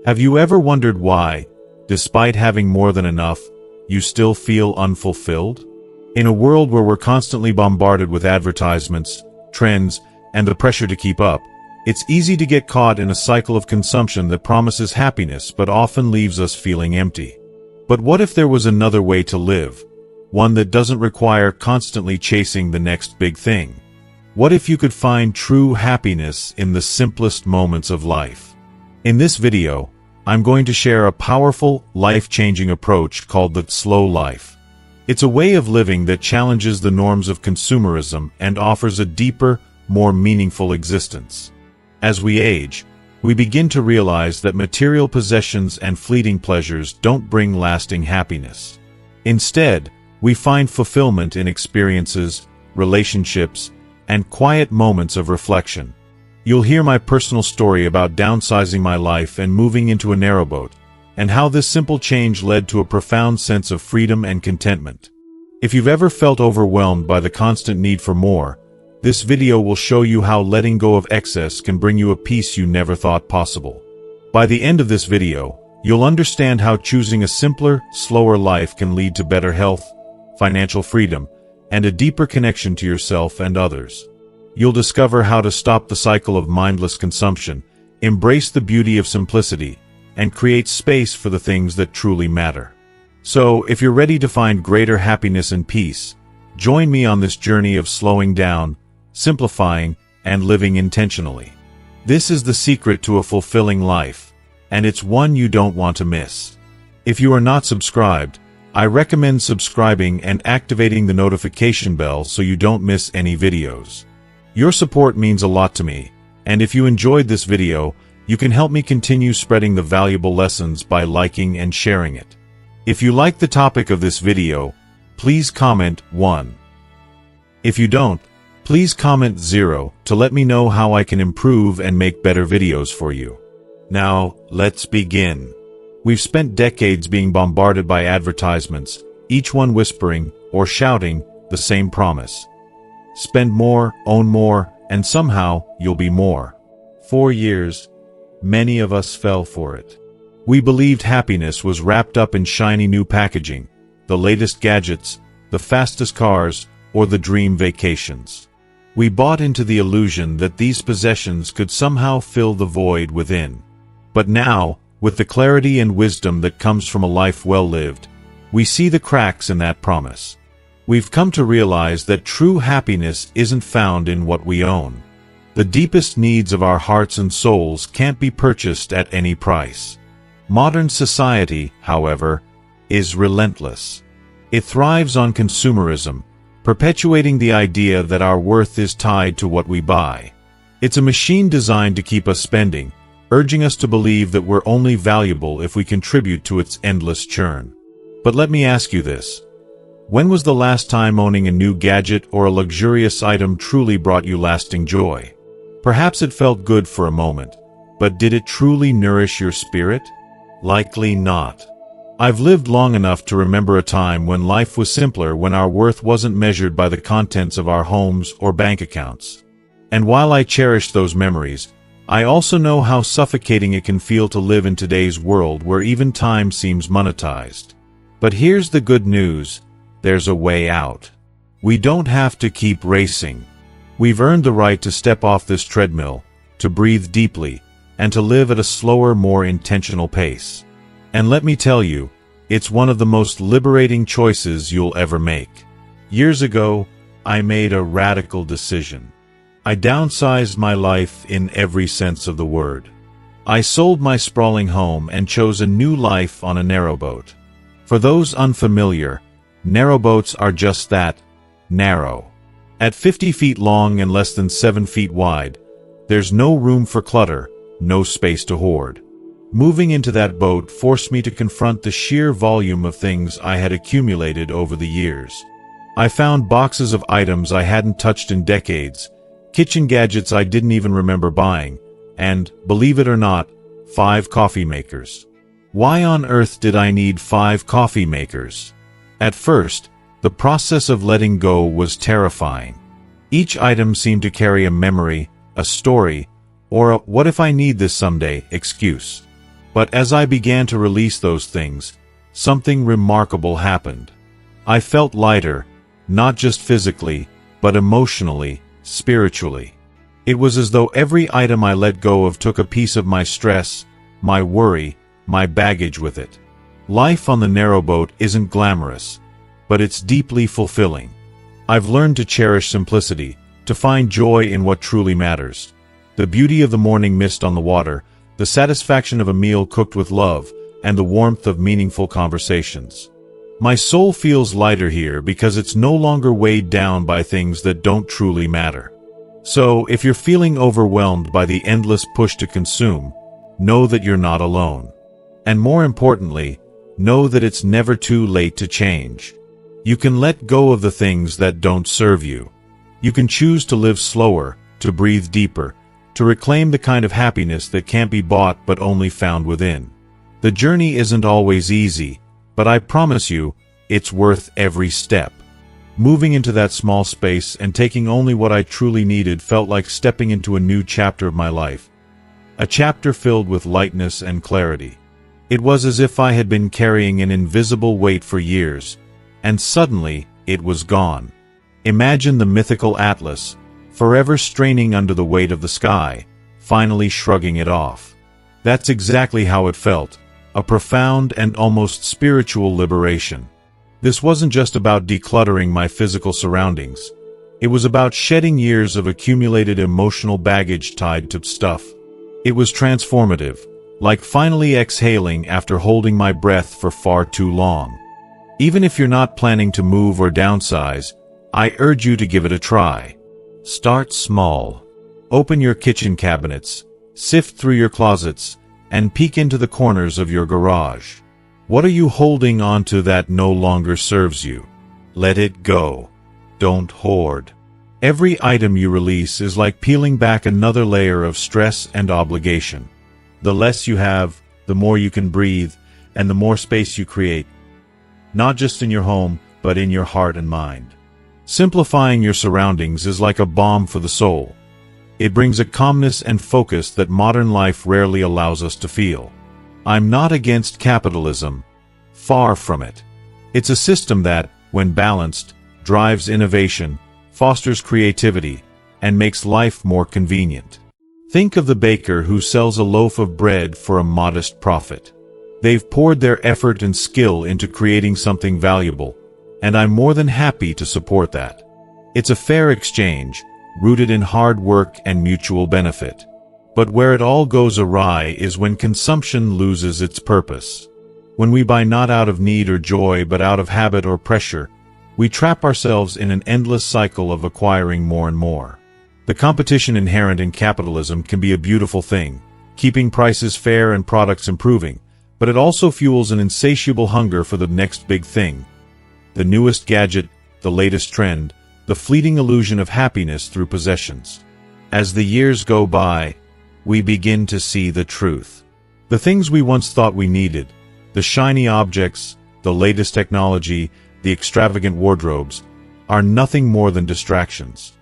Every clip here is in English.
Have you ever wondered why, despite having more than enough, you still feel unfulfilled? In a world where we're constantly bombarded with advertisements, trends, and the pressure to keep up, it's easy to get caught in a cycle of consumption that promises happiness but often leaves us feeling empty. But what if there was another way to live? One that doesn't require constantly chasing the next big thing? What if you could find true happiness in the simplest moments of life? In this video, I'm going to share a powerful, life-changing approach called the slow life. It's a way of living that challenges the norms of consumerism and offers a deeper, more meaningful existence. As we age, we begin to realize that material possessions and fleeting pleasures don't bring lasting happiness. Instead, we find fulfillment in experiences, relationships, and quiet moments of reflection. You'll hear my personal story about downsizing my life and moving into a narrowboat, and how this simple change led to a profound sense of freedom and contentment. If you've ever felt overwhelmed by the constant need for more, this video will show you how letting go of excess can bring you a peace you never thought possible. By the end of this video, you'll understand how choosing a simpler, slower life can lead to better health, financial freedom, and a deeper connection to yourself and others. You'll discover how to stop the cycle of mindless consumption, embrace the beauty of simplicity, and create space for the things that truly matter. So, if you're ready to find greater happiness and peace, join me on this journey of slowing down, simplifying, and living intentionally. This is the secret to a fulfilling life, and it's one you don't want to miss. If you are not subscribed, I recommend subscribing and activating the notification bell so you don't miss any videos. Your support means a lot to me, and if you enjoyed this video, you can help me continue spreading the valuable lessons by liking and sharing it. If you like the topic of this video, please comment 1. If you don't, please comment 0 to let me know how I can improve and make better videos for you. Now, let's begin. We've spent decades being bombarded by advertisements, each one whispering or shouting the same promise. Spend more, own more, and somehow you'll be more. For years, many of us fell for it. We believed happiness was wrapped up in shiny new packaging, the latest gadgets, the fastest cars, or the dream vacations. We bought into the illusion that these possessions could somehow fill the void within. But now, with the clarity and wisdom that comes from a life well lived, we see the cracks in that promise. We've come to realize that true happiness isn't found in what we own. The deepest needs of our hearts and souls can't be purchased at any price. Modern society, however, is relentless. It thrives on consumerism, perpetuating the idea that our worth is tied to what we buy. It's a machine designed to keep us spending, urging us to believe that we're only valuable if we contribute to its endless churn. But let me ask you this. When was the last time owning a new gadget or a luxurious item truly brought you lasting joy? Perhaps it felt good for a moment, but did it truly nourish your spirit? Likely not. I've lived long enough to remember a time when life was simpler, when our worth wasn't measured by the contents of our homes or bank accounts. And while I cherish those memories, I also know how suffocating it can feel to live in today's world where even time seems monetized. But here's the good news. There's a way out. We don't have to keep racing. We've earned the right to step off this treadmill, to breathe deeply, and to live at a slower, more intentional pace. And let me tell you, it's one of the most liberating choices you'll ever make. Years ago, I made a radical decision. I downsized my life in every sense of the word. I sold my sprawling home and chose a new life on a narrowboat. For those unfamiliar, narrowboats are just that, narrow. At 50 feet long and less than 7 feet wide, there's no room for clutter, no space to hoard. Moving into that boat forced me to confront the sheer volume of things I had accumulated over the years. I found boxes of items I hadn't touched in decades, kitchen gadgets I didn't even remember buying, and, believe it or not, 5 coffee makers. Why on earth did I need 5 coffee makers? At first, the process of letting go was terrifying. Each item seemed to carry a memory, a story, or a "what if I need this someday" excuse. But as I began to release those things, something remarkable happened. I felt lighter, not just physically, but emotionally, spiritually. It was as though every item I let go of took a piece of my stress, my worry, my baggage with it. Life on the narrowboat isn't glamorous, but it's deeply fulfilling. I've learned to cherish simplicity, to find joy in what truly matters. The beauty of the morning mist on the water, the satisfaction of a meal cooked with love, and the warmth of meaningful conversations. My soul feels lighter here because it's no longer weighed down by things that don't truly matter. So, if you're feeling overwhelmed by the endless push to consume, know that you're not alone. And more importantly, know that it's never too late to change. You can let go of the things that don't serve you. You can choose to live slower, to breathe deeper, to reclaim the kind of happiness that can't be bought but only found within. The journey isn't always easy, but I promise you, it's worth every step. Moving into that small space and taking only what I truly needed felt like stepping into a new chapter of my life. A chapter filled with lightness and clarity. It was as if I had been carrying an invisible weight for years, and suddenly, it was gone. Imagine the mythical Atlas, forever straining under the weight of the sky, finally shrugging it off. That's exactly how it felt, a profound and almost spiritual liberation. This wasn't just about decluttering my physical surroundings. It was about shedding years of accumulated emotional baggage tied to stuff. It was transformative, like finally exhaling after holding my breath for far too long. Even if you're not planning to move or downsize, I urge you to give it a try. Start small. Open your kitchen cabinets, sift through your closets, and peek into the corners of your garage. What are you holding on to that no longer serves you? Let it go. Don't hoard. Every item you release is like peeling back another layer of stress and obligation. The less you have, the more you can breathe, and the more space you create. Not just in your home, but in your heart and mind. Simplifying your surroundings is like a balm for the soul. It brings a calmness and focus that modern life rarely allows us to feel. I'm not against capitalism. Far from it. It's a system that, when balanced, drives innovation, fosters creativity, and makes life more convenient. Think of the baker who sells a loaf of bread for a modest profit. They've poured their effort and skill into creating something valuable, and I'm more than happy to support that. It's a fair exchange, rooted in hard work and mutual benefit. But where it all goes awry is when consumption loses its purpose. When we buy not out of need or joy but out of habit or pressure, we trap ourselves in an endless cycle of acquiring more and more. The competition inherent in capitalism can be a beautiful thing, keeping prices fair and products improving, but it also fuels an insatiable hunger for the next big thing. The newest gadget, the latest trend, the fleeting illusion of happiness through possessions. As the years go by, we begin to see the truth. The things we once thought we needed, the shiny objects, the latest technology, the extravagant wardrobes, are nothing more than distractions.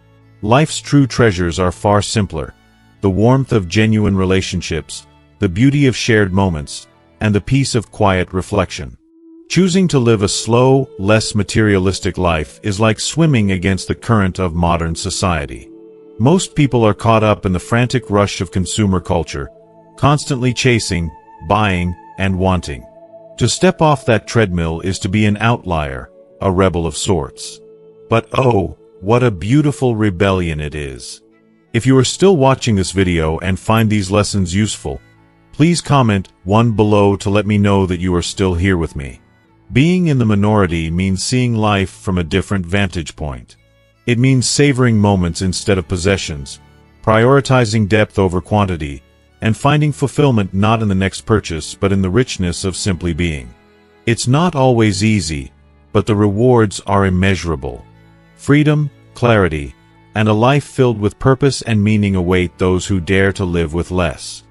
Life's true treasures are far simpler: the warmth of genuine relationships, the beauty of shared moments, and the peace of quiet reflection. Choosing to live a slow, less materialistic life is like swimming against the current of modern society. Most people are caught up in the frantic rush of consumer culture, constantly chasing, buying, and wanting. To step off that treadmill is to be an outlier, a rebel of sorts. But oh, what a beautiful rebellion it is. If you are still watching this video and find these lessons useful, please comment one below to let me know that you are still here with me. Being in the minority means seeing life from a different vantage point. It means savoring moments instead of possessions, prioritizing depth over quantity, and finding fulfillment not in the next purchase but in the richness of simply being. It's not always easy, but the rewards are immeasurable. Freedom, clarity, and a life filled with purpose and meaning await those who dare to live with less.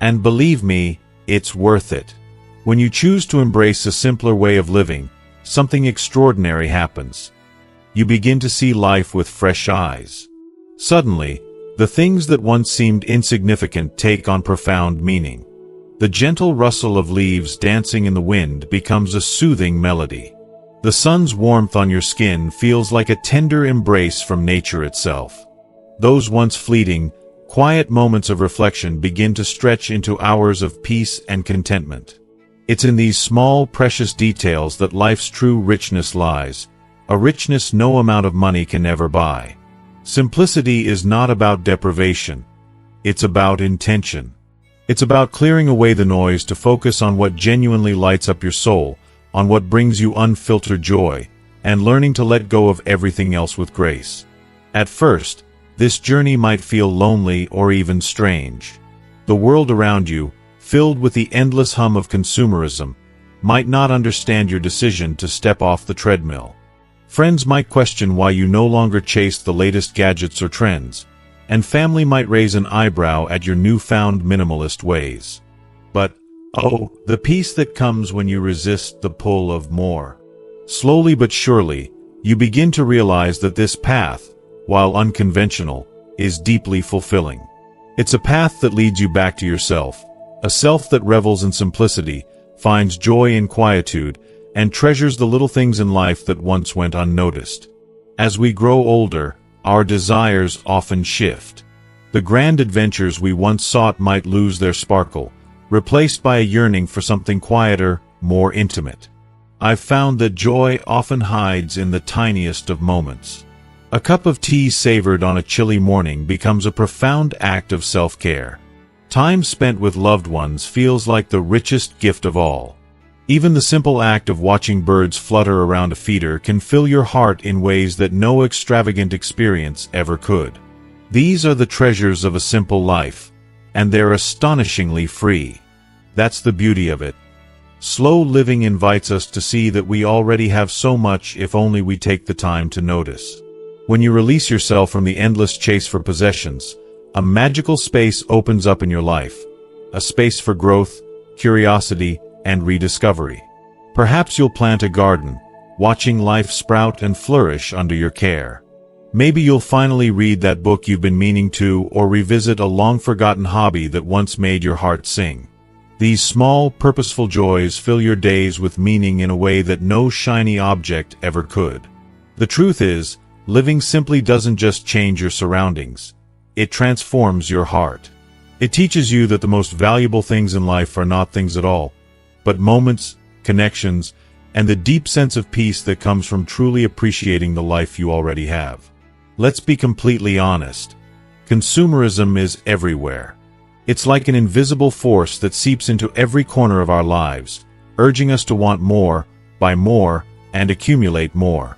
And believe me, it's worth it. When you choose to embrace a simpler way of living, something extraordinary happens. You begin to see life with fresh eyes. Suddenly, the things that once seemed insignificant take on profound meaning. The gentle rustle of leaves dancing in the wind becomes a soothing melody. The sun's warmth on your skin feels like a tender embrace from nature itself. Those once fleeting, quiet moments of reflection begin to stretch into hours of peace and contentment. It's in these small, precious details that life's true richness lies, a richness no amount of money can ever buy. Simplicity is not about deprivation. It's about intention. It's about clearing away the noise to focus on what genuinely lights up your soul, on what brings you unfiltered joy, and learning to let go of everything else with grace. At first, this journey might feel lonely or even strange. The world around you, filled with the endless hum of consumerism, might not understand your decision to step off the treadmill. Friends might question why you no longer chase the latest gadgets or trends, and family might raise an eyebrow at your newfound minimalist ways. But, oh, the peace that comes when you resist the pull of more. Slowly but surely, you begin to realize that this path, while unconventional, is deeply fulfilling. It's a path that leads you back to yourself, a self that revels in simplicity, finds joy in quietude, and treasures the little things in life that once went unnoticed. As we grow older, our desires often shift. The grand adventures we once sought might lose their sparkle, replaced by a yearning for something quieter, more intimate. I've found that joy often hides in the tiniest of moments. A cup of tea savored on a chilly morning becomes a profound act of self-care. Time spent with loved ones feels like the richest gift of all. Even the simple act of watching birds flutter around a feeder can fill your heart in ways that no extravagant experience ever could. These are the treasures of a simple life, and they're astonishingly free. That's the beauty of it. Slow living invites us to see that we already have so much if only we take the time to notice. When you release yourself from the endless chase for possessions, a magical space opens up in your life, a space for growth, curiosity, and rediscovery. Perhaps you'll plant a garden, watching life sprout and flourish under your care. Maybe you'll finally read that book you've been meaning to, or revisit a long-forgotten hobby that once made your heart sing. These small, purposeful joys fill your days with meaning in a way that no shiny object ever could. The truth is, living simply doesn't just change your surroundings. It transforms your heart. It teaches you that the most valuable things in life are not things at all, but moments, connections, and the deep sense of peace that comes from truly appreciating the life you already have. Let's be completely honest. Consumerism is everywhere. It's like an invisible force that seeps into every corner of our lives, urging us to want more, buy more, and accumulate more.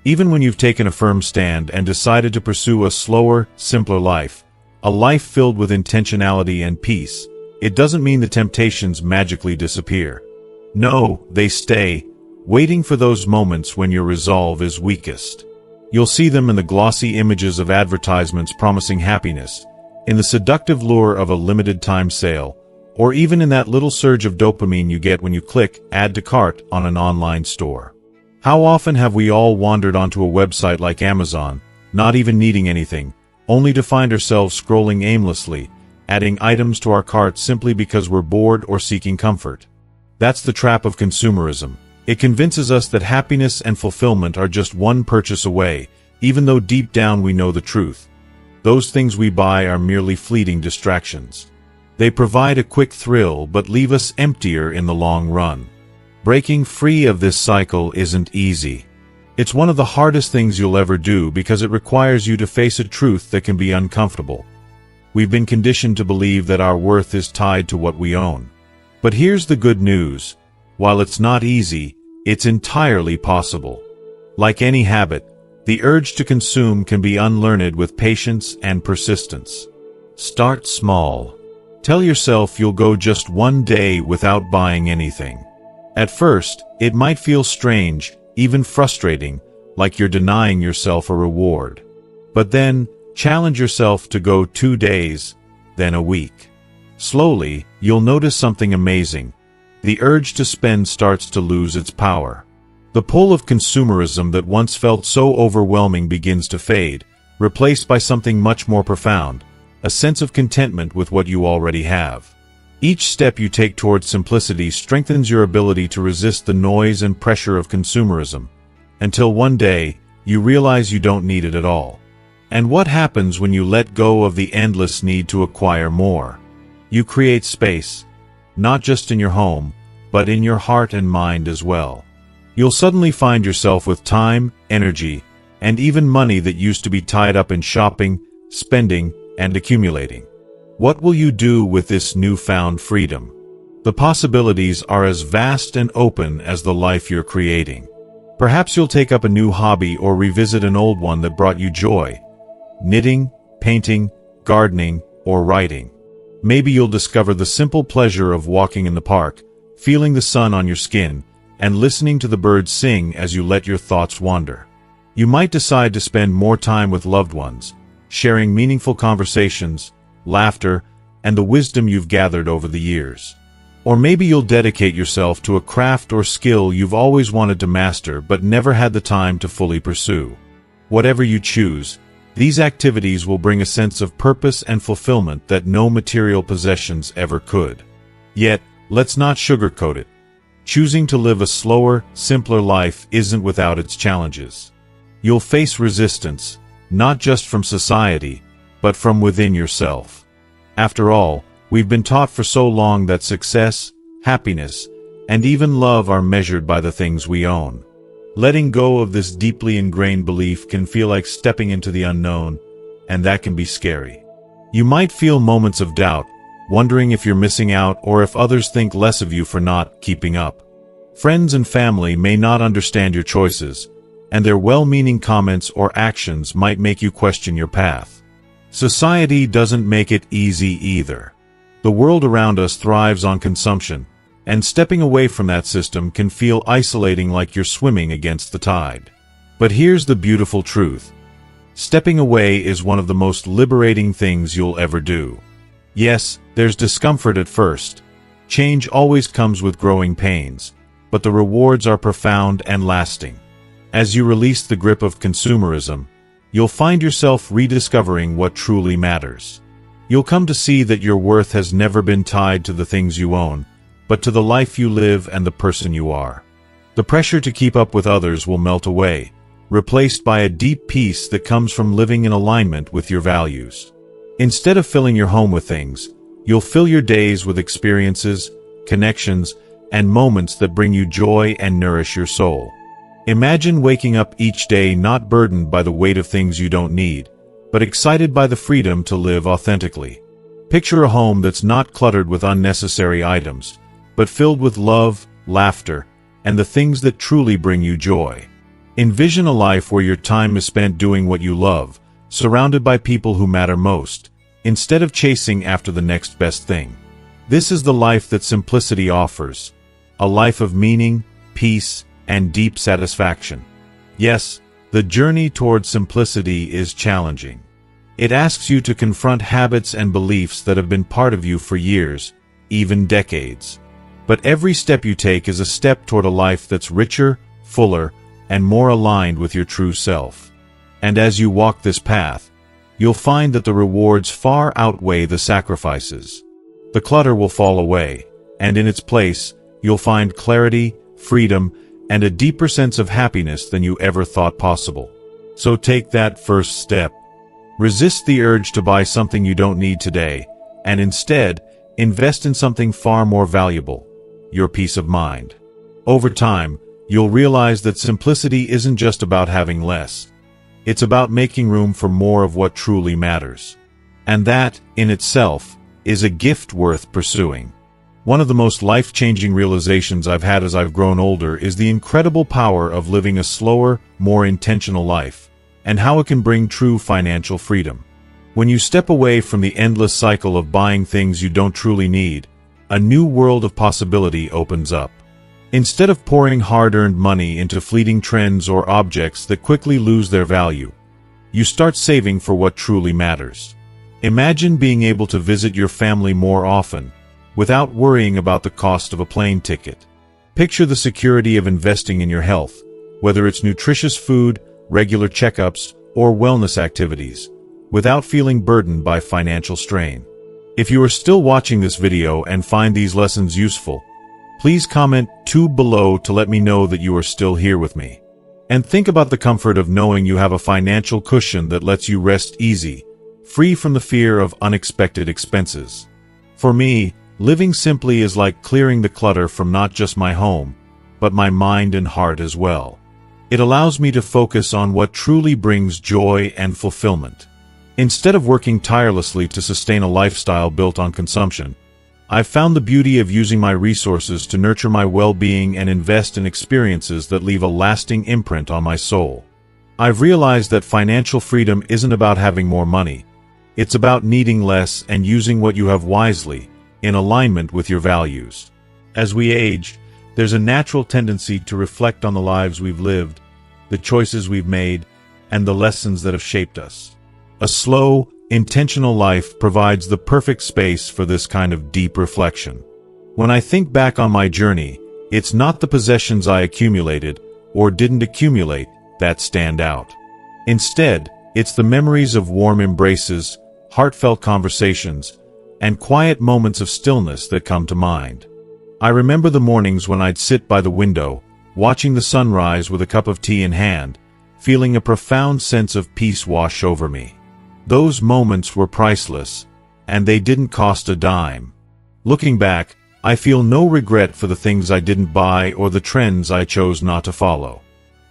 Even when you've taken a firm stand and decided to pursue a slower, simpler life, a life filled with intentionality and peace, it doesn't mean the temptations magically disappear. No, they stay, waiting for those moments when your resolve is weakest. You'll see them in the glossy images of advertisements promising happiness, in the seductive lure of a limited-time sale, or even in that little surge of dopamine you get when you click Add to Cart on an online store. How often have we all wandered onto a website like Amazon, not even needing anything, only to find ourselves scrolling aimlessly, adding items to our cart simply because we're bored or seeking comfort? That's the trap of consumerism. It convinces us that happiness and fulfillment are just one purchase away, even though deep down we know the truth. Those things we buy are merely fleeting distractions. They provide a quick thrill but leave us emptier in the long run. Breaking free of this cycle isn't easy. It's one of the hardest things you'll ever do because it requires you to face a truth that can be uncomfortable. We've been conditioned to believe that our worth is tied to what we own. But here's the good news. While it's not easy, it's entirely possible. Like any habit, the urge to consume can be unlearned with patience and persistence. Start small. Tell yourself you'll go just one day without buying anything. At first, it might feel strange, even frustrating, like you're denying yourself a reward. But then, challenge yourself to go 2 days, then a week. Slowly, you'll notice something amazing. The urge to spend starts to lose its power. The pull of consumerism that once felt so overwhelming begins to fade, replaced by something much more profound, a sense of contentment with what you already have. Each step you take towards simplicity strengthens your ability to resist the noise and pressure of consumerism, until one day, you realize you don't need it at all. And what happens when you let go of the endless need to acquire more? You create space, not just in your home, but in your heart and mind as well. You'll suddenly find yourself with time, energy, and even money that used to be tied up in shopping, spending, and accumulating. What will you do with this newfound freedom? The possibilities are as vast and open as the life you're creating. Perhaps you'll take up a new hobby or revisit an old one that brought you joy. Knitting, painting, gardening, or writing. Maybe you'll discover the simple pleasure of walking in the park, feeling the sun on your skin, and listening to the birds sing as you let your thoughts wander. You might decide to spend more time with loved ones, sharing meaningful conversations, laughter, and the wisdom you've gathered over the years. Or maybe you'll dedicate yourself to a craft or skill you've always wanted to master but never had the time to fully pursue. Whatever you choose, these activities will bring a sense of purpose and fulfillment that no material possessions ever could. Yet, let's not sugarcoat it. Choosing to live a slower, simpler life isn't without its challenges. You'll face resistance, not just from society, but from within yourself. After all, we've been taught for so long that success, happiness, and even love are measured by the things we own. Letting go of this deeply ingrained belief can feel like stepping into the unknown, and that can be scary. You might feel moments of doubt, wondering if you're missing out or if others think less of you for not keeping up. Friends and family may not understand your choices, and their well-meaning comments or actions might make you question your path. Society doesn't make it easy either. The world around us thrives on consumption, and stepping away from that system can feel isolating, like you're swimming against the tide. But here's the beautiful truth. Stepping away is one of the most liberating things you'll ever do. Yes, there's discomfort at first. Change always comes with growing pains, but the rewards are profound and lasting. As you release the grip of consumerism, you'll find yourself rediscovering what truly matters. You'll come to see that your worth has never been tied to the things you own, but to the life you live and the person you are. The pressure to keep up with others will melt away, replaced by a deep peace that comes from living in alignment with your values. Instead of filling your home with things, you'll fill your days with experiences, connections, and moments that bring you joy and nourish your soul. Imagine waking up each day not burdened by the weight of things you don't need, but excited by the freedom to live authentically. Picture a home that's not cluttered with unnecessary items, but filled with love, laughter, and the things that truly bring you joy. Envision a life where your time is spent doing what you love, surrounded by people who matter most, instead of chasing after the next best thing. This is the life that simplicity offers, a life of meaning, peace, and deep satisfaction. Yes, the journey toward simplicity is challenging. It asks you to confront habits and beliefs that have been part of you for years, even decades. But every step you take is a step toward a life that's richer, fuller, and more aligned with your true self. And as you walk this path, you'll find that the rewards far outweigh the sacrifices. The clutter will fall away, and in its place, you'll find clarity, freedom, and a deeper sense of happiness than you ever thought possible. So take that first step. Resist the urge to buy something you don't need today, and instead, invest in something far more valuable: your peace of mind. Over time, you'll realize that simplicity isn't just about having less. It's about making room for more of what truly matters. And that, in itself, is a gift worth pursuing. One of the most life-changing realizations I've had as I've grown older is the incredible power of living a slower, more intentional life, and how it can bring true financial freedom. When you step away from the endless cycle of buying things you don't truly need, a new world of possibility opens up. Instead of pouring hard-earned money into fleeting trends or objects that quickly lose their value, you start saving for what truly matters. Imagine being able to visit your family more often, without worrying about the cost of a plane ticket. Picture the security of investing in your health, whether it's nutritious food, regular checkups, or wellness activities, without feeling burdened by financial strain. If you are still watching this video and find these lessons useful, please comment 2 below to let me know that you are still here with me. And think about the comfort of knowing you have a financial cushion that lets you rest easy, free from the fear of unexpected expenses. For me, living simply is like clearing the clutter from not just my home, but my mind and heart as well. It allows me to focus on what truly brings joy and fulfillment. Instead of working tirelessly to sustain a lifestyle built on consumption, I've found the beauty of using my resources to nurture my well-being and invest in experiences that leave a lasting imprint on my soul. I've realized that financial freedom isn't about having more money. It's about needing less and using what you have wisely, in alignment with your values. As we age, there's a natural tendency to reflect on the lives we've lived, the choices we've made, and the lessons that have shaped us. A slow, intentional life provides the perfect space for this kind of deep reflection. When I think back on my journey, it's not the possessions I accumulated or didn't accumulate that stand out. Instead, it's the memories of warm embraces, heartfelt conversations, and quiet moments of stillness that come to mind. I remember the mornings when I'd sit by the window, watching the sunrise with a cup of tea in hand, feeling a profound sense of peace wash over me. Those moments were priceless, and they didn't cost a dime. Looking back, I feel no regret for the things I didn't buy or the trends I chose not to follow.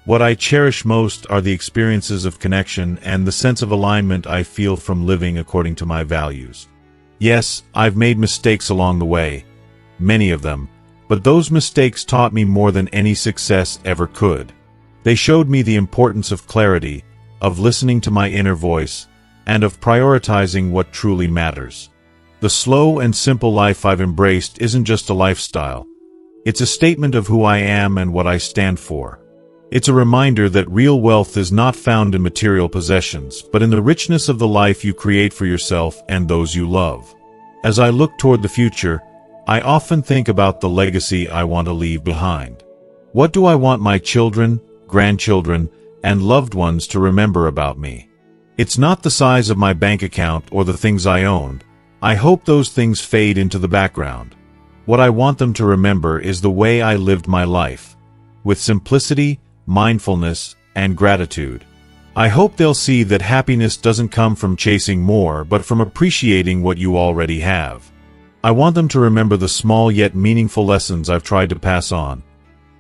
What I cherish most are the experiences of connection and the sense of alignment I feel from living according to my values. Yes, I've made mistakes along the way, many of them, but those mistakes taught me more than any success ever could. They showed me the importance of clarity, of listening to my inner voice, and of prioritizing what truly matters. The slow and simple life I've embraced isn't just a lifestyle. It's a statement of who I am and what I stand for. It's a reminder that real wealth is not found in material possessions, but in the richness of the life you create for yourself and those you love. As I look toward the future, I often think about the legacy I want to leave behind. What do I want my children, grandchildren, and loved ones to remember about me? It's not the size of my bank account or the things I owned. I hope those things fade into the background. What I want them to remember is the way I lived my life, with simplicity, mindfulness, and gratitude. I hope they'll see that happiness doesn't come from chasing more, but from appreciating what you already have. I want them to remember the small yet meaningful lessons I've tried to pass on.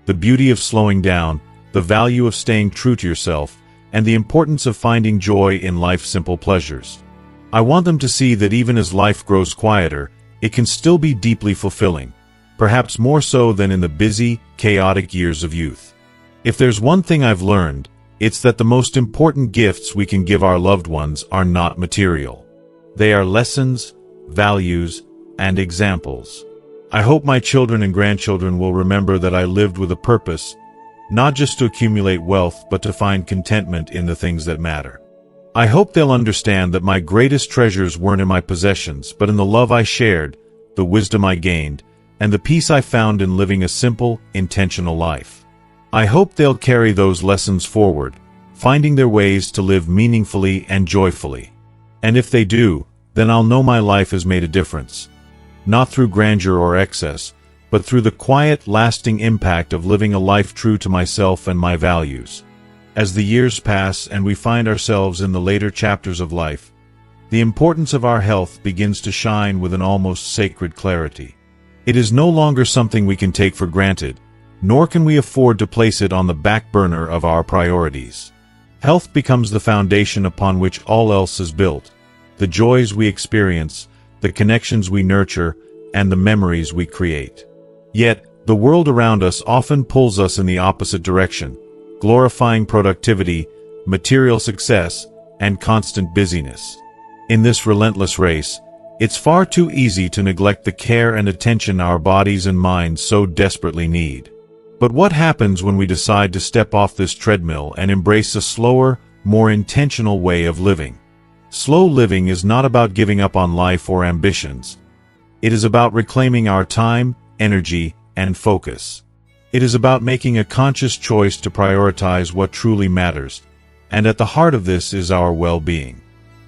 The beauty of slowing down, the value of staying true to yourself, and the importance of finding joy in life's simple pleasures. I want them to see that even as life grows quieter, it can still be deeply fulfilling, perhaps more so than in the busy, chaotic years of youth. If there's one thing I've learned, it's that the most important gifts we can give our loved ones are not material. They are lessons, values, and examples. I hope my children and grandchildren will remember that I lived with a purpose, not just to accumulate wealth, but to find contentment in the things that matter. I hope they'll understand that my greatest treasures weren't in my possessions, but in the love I shared, the wisdom I gained, and the peace I found in living a simple, intentional life. I hope they'll carry those lessons forward, finding their ways to live meaningfully and joyfully. And if they do, then I'll know my life has made a difference. Not through grandeur or excess, but through the quiet, lasting impact of living a life true to myself and my values. As the years pass and we find ourselves in the later chapters of life, the importance of our health begins to shine with an almost sacred clarity. It is no longer something we can take for granted, nor can we afford to place it on the back burner of our priorities. Health becomes the foundation upon which all else is built, the joys we experience, the connections we nurture, and the memories we create. Yet, the world around us often pulls us in the opposite direction, glorifying productivity, material success, and constant busyness. In this relentless race, it's far too easy to neglect the care and attention our bodies and minds so desperately need. But what happens when we decide to step off this treadmill and embrace a slower, more intentional way of living? Slow living is not about giving up on life or ambitions. It is about reclaiming our time, energy, and focus. It is about making a conscious choice to prioritize what truly matters, and at the heart of this is our well-being.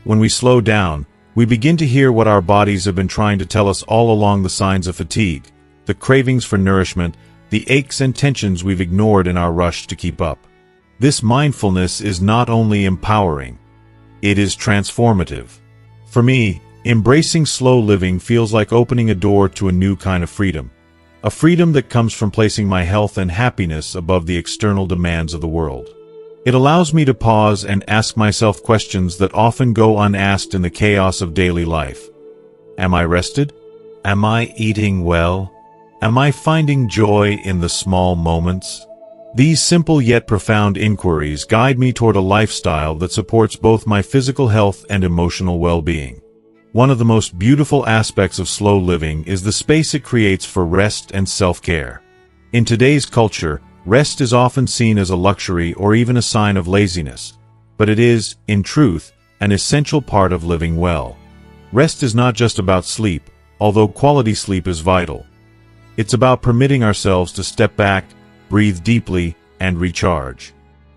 When we slow down, We begin to hear what our bodies have been trying to tell us all along: the signs of fatigue, the cravings for nourishment, the aches and tensions we've ignored in our rush to keep up. This mindfulness is not only empowering, it is transformative. For me, embracing slow living feels like opening a door to a new kind of freedom. A freedom that comes from placing my health and happiness above the external demands of the world. It allows me to pause and ask myself questions that often go unasked in the chaos of daily life. Am I rested? Am I eating well? Am I finding joy in the small moments? These simple yet profound inquiries guide me toward a lifestyle that supports both my physical health and emotional well-being. One of the most beautiful aspects of slow living is the space it creates for rest and self-care. In today's culture, rest is often seen as a luxury or even a sign of laziness, but it is, in truth, an essential part of living well. Rest is not just about sleep, although quality sleep is vital. It's about permitting ourselves to step back, breathe deeply, and recharge.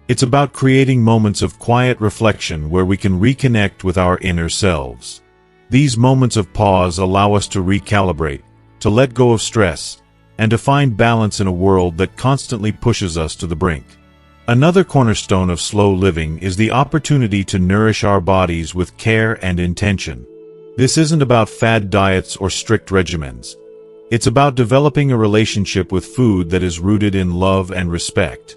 It's about creating moments of quiet reflection where we can reconnect with our inner selves. These moments of pause allow us to recalibrate, to let go of stress, and to find balance in a world that constantly pushes us to the brink. Another cornerstone of slow living is the opportunity to nourish our bodies with care and intention. This isn't about fad diets or strict regimens. It's about developing a relationship with food that is rooted in love and respect.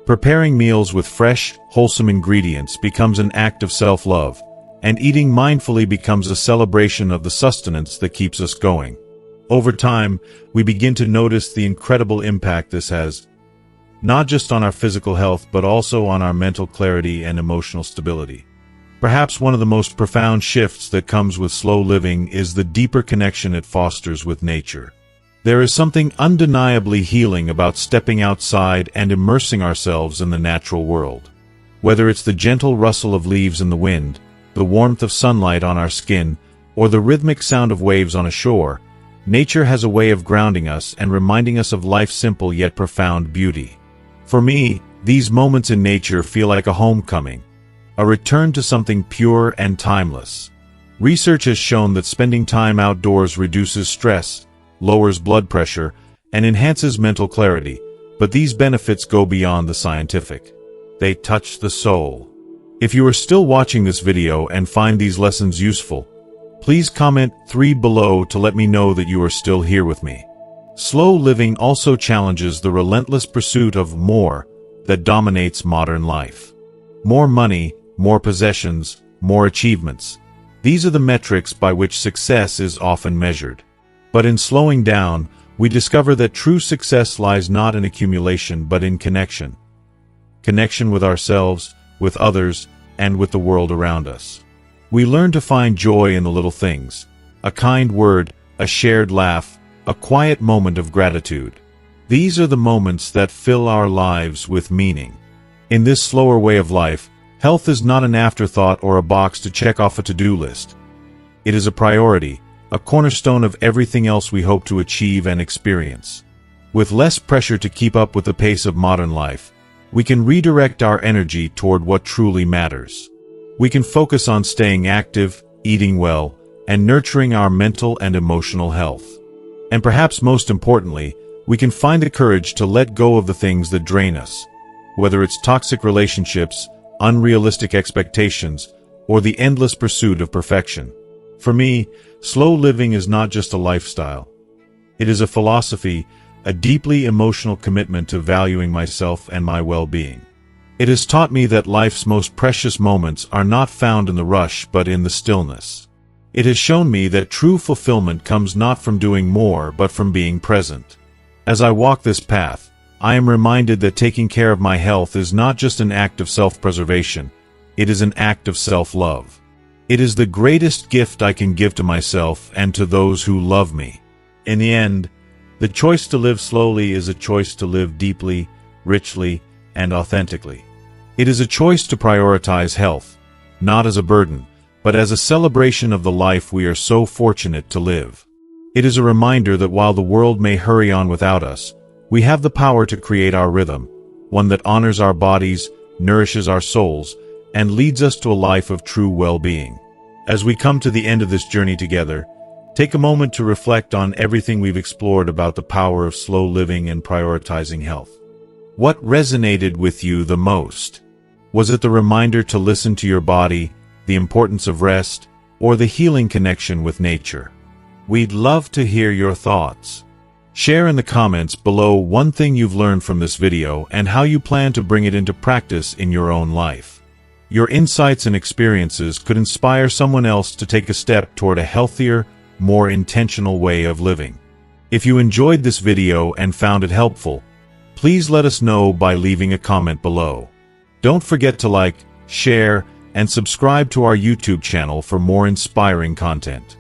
Preparing meals with fresh, wholesome ingredients becomes an act of self-love, and eating mindfully becomes a celebration of the sustenance that keeps us going. Over time, we begin to notice the incredible impact this has, not just on our physical health but also on our mental clarity and emotional stability. Perhaps one of the most profound shifts that comes with slow living is the deeper connection it fosters with nature. There is something undeniably healing about stepping outside and immersing ourselves in the natural world. Whether it's the gentle rustle of leaves in the wind, the warmth of sunlight on our skin, or the rhythmic sound of waves on a shore, nature has a way of grounding us and reminding us of life's simple yet profound beauty. For me, these moments in nature feel like a homecoming, a return to something pure and timeless. Research has shown that spending time outdoors reduces stress, lowers blood pressure, and enhances mental clarity, but these benefits go beyond the scientific. They touch the soul. If you are still watching this video and find these lessons useful, please comment 3 below to let me know that you are still here with me. Slow living also challenges the relentless pursuit of more that dominates modern life. More money, more possessions, more achievements. These are the metrics by which success is often measured. But in slowing down, we discover that true success lies not in accumulation but in connection. Connection with ourselves, with others, and with the world around us. We learn to find joy in the little things: a kind word, a shared laugh, a quiet moment of gratitude. These are the moments that fill our lives with meaning. In this slower way of life, health is not an afterthought or a box to check off a to-do list. It is a priority, a cornerstone of everything else we hope to achieve and experience. With less pressure to keep up with the pace of modern life, we can redirect our energy toward what truly matters. We can focus on staying active, eating well, and nurturing our mental and emotional health. And perhaps most importantly, we can find the courage to let go of the things that drain us, whether it's toxic relationships, unrealistic expectations, or the endless pursuit of perfection. For me, slow living is not just a lifestyle. It is a philosophy, a deeply emotional commitment to valuing myself and my well-being. It has taught me that life's most precious moments are not found in the rush but in the stillness. It has shown me that true fulfillment comes not from doing more but from being present. As I walk this path, I am reminded that taking care of my health is not just an act of self-preservation, it is an act of self-love. It is the greatest gift I can give to myself and to those who love me. In the end, the choice to live slowly is a choice to live deeply, richly, and authentically. It is a choice to prioritize health, not as a burden, but as a celebration of the life we are so fortunate to live. It is a reminder that while the world may hurry on without us, we have the power to create our rhythm, one that honors our bodies, nourishes our souls, and leads us to a life of true well-being. As we come to the end of this journey together, take a moment to reflect on everything we've explored about the power of slow living and prioritizing health. What resonated with you the most? Was it the reminder to listen to your body, the importance of rest, or the healing connection with nature? We'd love to hear your thoughts. Share in the comments below one thing you've learned from this video and how you plan to bring it into practice in your own life. Your insights and experiences could inspire someone else to take a step toward a healthier, more intentional way of living. If you enjoyed this video and found it helpful, please let us know by leaving a comment below. Don't forget to like, share, and subscribe to our YouTube channel for more inspiring content.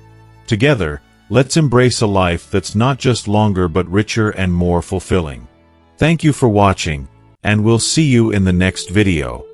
Together, let's embrace a life that's not just longer but richer and more fulfilling. Thank you for watching, and we'll see you in the next video.